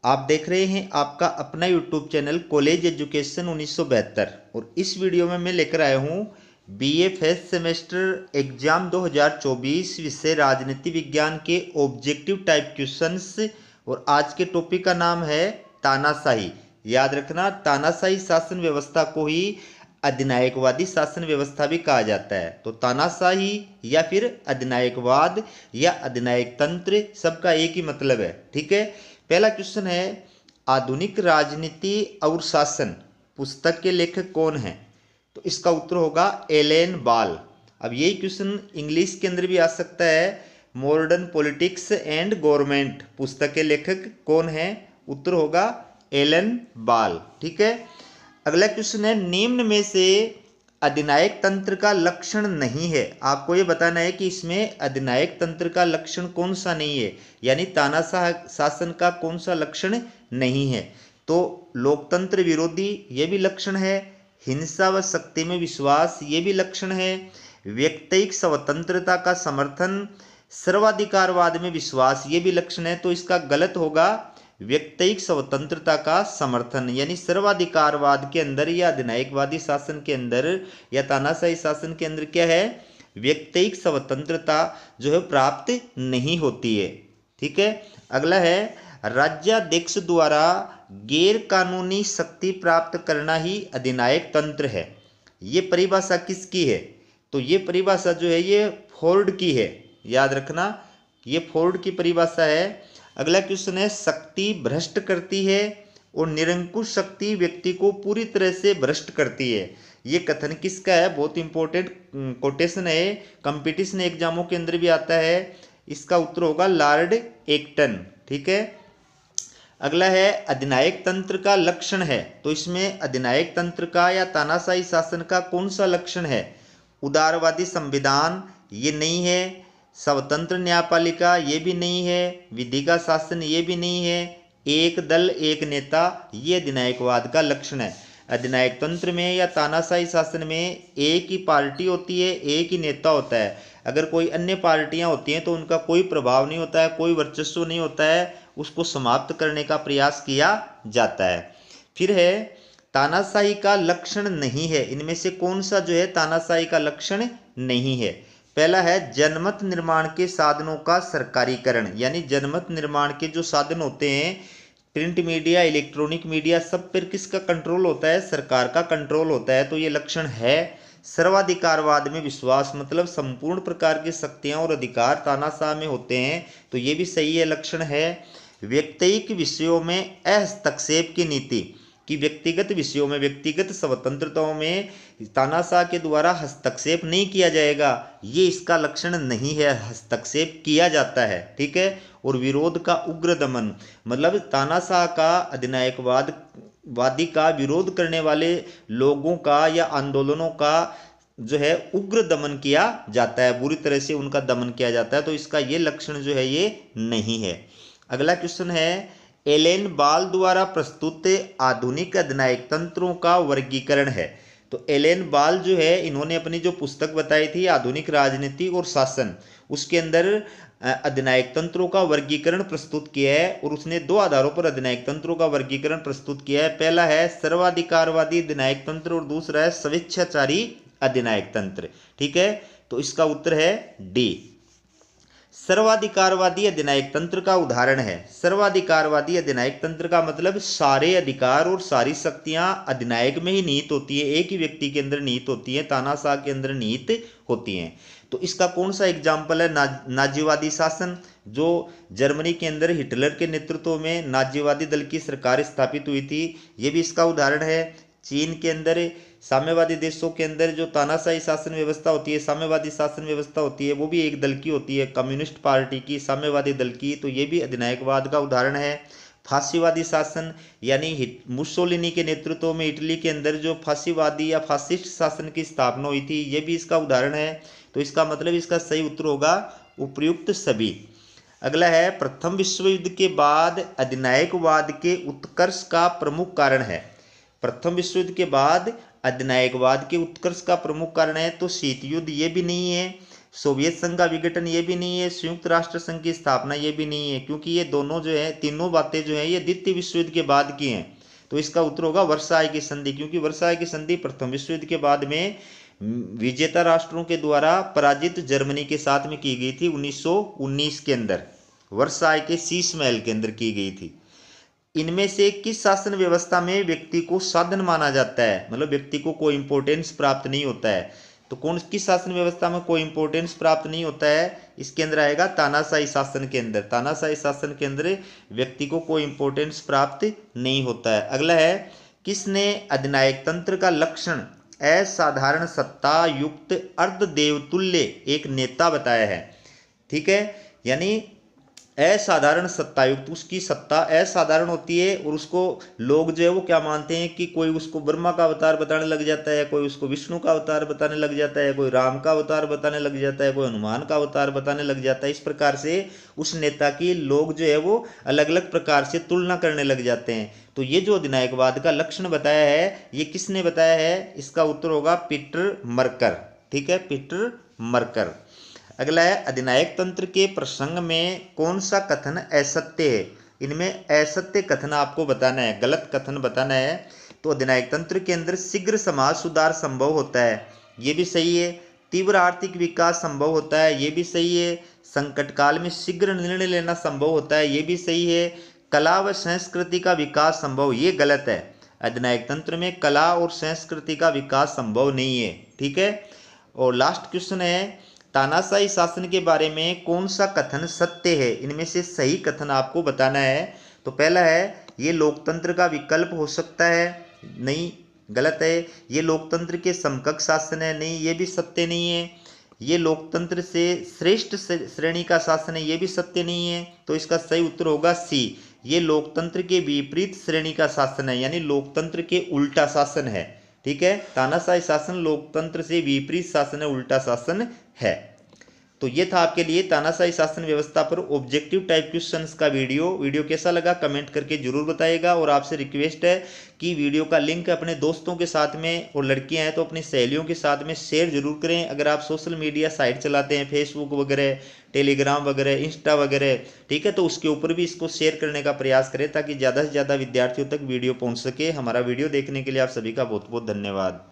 आप देख रहे हैं आपका अपना यूट्यूब चैनल कॉलेज एजुकेशन 1972 और इस वीडियो में मैं लेकर आया हूँ बीए फर्स्ट सेमेस्टर एग्जाम 2024 विषय राजनीति विज्ञान के ऑब्जेक्टिव टाइप क्वेश्चंस। और आज के टॉपिक का नाम है तानाशाही। याद रखना, तानाशाही शासन व्यवस्था को ही अधिनायकवादी शासन व्यवस्था भी कहा जाता है। तो तानाशाही या फिर अधिनायकवाद या अधिनायक तंत्र सबका एक ही मतलब है। ठीक है, पहला क्वेश्चन है, आधुनिक राजनीति और शासन पुस्तक के लेखक कौन हैं? तो इसका उत्तर होगा एलेन बाल। अब यही क्वेश्चन इंग्लिश के अंदर भी आ सकता है। मॉडर्न पॉलिटिक्स एंड गवर्नमेंट पुस्तक के लेखक कौन है? उत्तर होगा एलेन बाल। ठीक है, अगला क्वेश्चन है, निम्न में से अधिनायक तंत्र का लक्षण नहीं है। आपको ये बताना है कि इसमें अधिनायक तंत्र का लक्षण कौन सा नहीं है, यानी तानाशाह शासन का कौन सा लक्षण नहीं है। तो लोकतंत्र विरोधी ये भी लक्षण है, हिंसा व शक्ति में विश्वास ये भी लक्षण है, व्यक्तिक स्वतंत्रता का समर्थन, सर्वाधिकारवाद में विश्वास ये भी लक्षण है। तो इसका गलत होगा व्यक्तिक स्वतंत्रता का समर्थन, यानी सर्वाधिकारवाद के अंदर या अधिनायकवादी शासन के अंदर या तानाशाही शासन के अंदर क्या है? व्यक्तिक स्वतंत्रता जो है प्राप्त नहीं होती है। ठीक है, अगला है, राज्याध्यक्ष द्वारा गैर कानूनी शक्ति प्राप्त करना ही अधिनायक तंत्र है। ये परिभाषा किसकी है? तो ये परिभाषा जो है ये फोर्ड की है। याद रखना, ये फोर्ड की परिभाषा है। अगला क्वेश्चन है, शक्ति भ्रष्ट करती है और निरंकुश शक्ति व्यक्ति को पूरी तरह से भ्रष्ट करती है। ये कथन किसका है? बहुत इंपॉर्टेंट कोटेशन है, कंपटीशन एग्जामों के अंदर भी आता है। इसका उत्तर होगा लॉर्ड एक्टन। ठीक है, अगला है, अधिनायक तंत्र का लक्षण है। तो इसमें अधिनायक तंत्र का या तानाशाही शासन का कौन सा लक्षण है? उदारवादी संविधान ये नहीं है, स्वतंत्र न्यायपालिका ये भी नहीं है, विधि का शासन ये भी नहीं है, एक दल एक नेता ये अधिनायकवाद का लक्षण है। अधिनायक तंत्र में या तानाशाही शासन में एक ही पार्टी होती है, एक ही नेता होता है। अगर कोई अन्य पार्टियां होती हैं तो उनका कोई प्रभाव नहीं होता है, कोई वर्चस्व नहीं होता है, उसको समाप्त करने का प्रयास किया जाता है। फिर है, तानाशाही का लक्षण नहीं है। इनमें से कौन सा जो है तानाशाही का लक्षण नहीं है? पहला है, जनमत निर्माण के साधनों का सरकारीकरण, यानी जनमत निर्माण के जो साधन होते हैं, प्रिंट मीडिया, इलेक्ट्रॉनिक मीडिया, सब पर किसका कंट्रोल होता है? सरकार का कंट्रोल होता है। तो ये लक्षण है। सर्वाधिकारवाद में विश्वास, मतलब संपूर्ण प्रकार की शक्तियां और अधिकार तानाशाह में होते हैं। तो ये भी सही है, लक्षण है। व्यक्तिक विषयों में हस्तक्षेप की नीति, कि व्यक्तिगत विषयों में, व्यक्तिगत स्वतंत्रताओं में तानाशाह के द्वारा हस्तक्षेप नहीं किया जाएगा, ये इसका लक्षण नहीं है, हस्तक्षेप किया जाता है। ठीक है, और विरोध का उग्र दमन, मतलब तानाशाह का अधिनायकवादी का विरोध करने वाले लोगों का या आंदोलनों का जो है उग्र दमन किया जाता है, बुरी तरह से उनका दमन किया जाता है। तो इसका ये लक्षण जो है ये नहीं है। अगला क्वेश्चन है, एलेन बाल द्वारा प्रस्तुत आधुनिक अधिनायक तंत्रों का वर्गीकरण है। तो एलेन बाल जो है, इन्होंने अपनी जो पुस्तक बताई थी आधुनिक राजनीति और शासन, उसके अंदर अधिनायक तंत्रों का वर्गीकरण प्रस्तुत किया है। और उसने दो आधारों पर अधिनायक तंत्रों का वर्गीकरण प्रस्तुत किया है। पहला है सर्वाधिकारवादी अधिनायक तंत्र और दूसरा है स्वेच्छाचारी अधिनायक तंत्र। ठीक है, तो इसका उत्तर है डी। सर्वाधिकारवादी अधिनायक तंत्र का उदाहरण है। सर्वाधिकारवादी अधिनायक तंत्र का मतलब सारे अधिकार और सारी शक्तियां अधिनायक में ही निहित होती है, एक ही व्यक्ति के अंदर निहित होती है, तानाशाह के अंदर निहित होती हैं। तो इसका कौन सा एग्जाम्पल है? नाजीवादी शासन, जो जर्मनी के अंदर हिटलर के नेतृत्व में नाजीवादी दल की सरकार स्थापित हुई थी, ये भी इसका उदाहरण है। चीन के अंदर, साम्यवादी देशों के अंदर जो तानाशाही शासन व्यवस्था होती है, साम्यवादी शासन व्यवस्था होती है, वो भी एक दल की होती है, कम्युनिस्ट पार्टी की, साम्यवादी दल की। तो ये भी अधिनायकवाद का उदाहरण है। फांसीवादी शासन, यानी मुसोलिनी के नेतृत्व में इटली के अंदर जो फांसीवादी या फासिस्ट शासन की स्थापना हुई थी, ये भी इसका उदाहरण है। तो इसका मतलब इसका सही उत्तर होगा उपर्युक्त सभी। अगला है, प्रथम विश्व युद्ध के बाद अधिनायकवाद के उत्कर्ष का प्रमुख कारण है। प्रथम विश्व युद्ध के बाद अधिनायकवाद के उत्कर्ष का प्रमुख कारण है। तो शीत युद्ध ये भी नहीं है, सोवियत संघ का विघटन ये भी नहीं है, संयुक्त राष्ट्र संघ की स्थापना ये भी नहीं है, क्योंकि ये दोनों जो है, तीनों बातें जो है ये द्वितीय विश्व युद्ध के बाद की हैं। तो इसका उत्तर होगा वर्साय की संधि, क्योंकि वर्साय की संधि प्रथम विश्व युद्ध के बाद में विजेता राष्ट्रों के द्वारा पराजित जर्मनी के साथ में की गई थी 1919 के अंदर, वर्साय के शीश महल के अंदर की गई थी। इनमें से किस शासन व्यवस्था में व्यक्ति को साधन माना जाता है, मतलब व्यक्ति को कोई इंपॉर्टेंस प्राप्त नहीं होता है, तो कौन किस शासन व्यवस्था में कोई इंपॉर्टेंस प्राप्त नहीं होता है? इसके अंदर आएगा तानाशाही शासन के अंदर। तानाशाही शासन के अंदर व्यक्ति को कोई इंपॉर्टेंस प्राप्त नहीं होता है। अगला है, किसने अधिनायक तंत्र का लक्षण असाधारण सत्ता युक्त अर्धदेवतुल्य एक नेता बताया है? ठीक है, यानी असाधारण सत्तायुक्त, उसकी सत्ता असाधारण होती है और उसको लोग जो है वो क्या मानते हैं कि कोई उसको ब्रह्मा का अवतार बताने लग जाता है, कोई उसको विष्णु का अवतार बताने लग जाता है, कोई राम का अवतार बताने लग जाता है, कोई हनुमान का अवतार बताने लग जाता है। इस प्रकार से उस नेता की लोग जो है वो अलग अलग प्रकार से तुलना करने लग जाते हैं। तो ये जो अधिनायकवाद का लक्षण बताया है ये किसने बताया है? इसका उत्तर होगा पीटर मरकर। ठीक है, पीटर मरकर। अगला है, अधिनायक तंत्र के प्रसंग में कौन सा कथन असत्य है? इनमें असत्य कथन आपको बताना है, गलत कथन बताना है। तो अधिनायक तंत्र के अंदर शीघ्र समाज सुधार संभव होता है, ये भी सही है। तीव्र आर्थिक विकास संभव होता है, ये भी सही है। संकट काल में शीघ्र निर्णय लेना संभव होता है, ये भी सही है। कला व संस्कृति का विकास संभव, ये गलत है। अधिनायक तंत्र में कला और संस्कृति का विकास संभव नहीं है। ठीक है, और लास्ट क्वेश्चन है, तानाशाही शासन के बारे में कौन सा कथन सत्य है? इनमें से सही कथन आपको बताना है। तो पहला है, ये लोकतंत्र का विकल्प हो सकता है, नहीं, गलत है। ये लोकतंत्र के समकक्ष शासन है, नहीं, ये भी सत्य नहीं है। ये लोकतंत्र से श्रेष्ठ श्रेणी का शासन है, ये भी सत्य नहीं है। तो इसका सही उत्तर होगा सी, ये लोकतंत्र के विपरीत श्रेणी का शासन है, यानी लोकतंत्र के उल्टा शासन है। ठीक है, तानाशाही शासन लोकतंत्र से विपरीत शासन है, उल्टा शासन है। तो ये था आपके लिए तानाशाही शासन व्यवस्था पर ऑब्जेक्टिव टाइप क्वेश्चंस का वीडियो कैसा लगा कमेंट करके जरूर बताइएगा। और आपसे रिक्वेस्ट है कि वीडियो का लिंक अपने दोस्तों के साथ में, और लड़कियां हैं तो अपनी सहेलियों के साथ में शेयर जरूर करें। अगर आप सोशल मीडिया साइट चलाते हैं, फेसबुक वगैरह, टेलीग्राम वगैरह, इंस्टा वगैरह, ठीक है, तो उसके ऊपर भी इसको शेयर करने का प्रयास करें ताकि ज़्यादा से ज़्यादा विद्यार्थियों तक वीडियो पहुँच सके। हमारा वीडियो देखने के लिए आप सभी का बहुत बहुत धन्यवाद।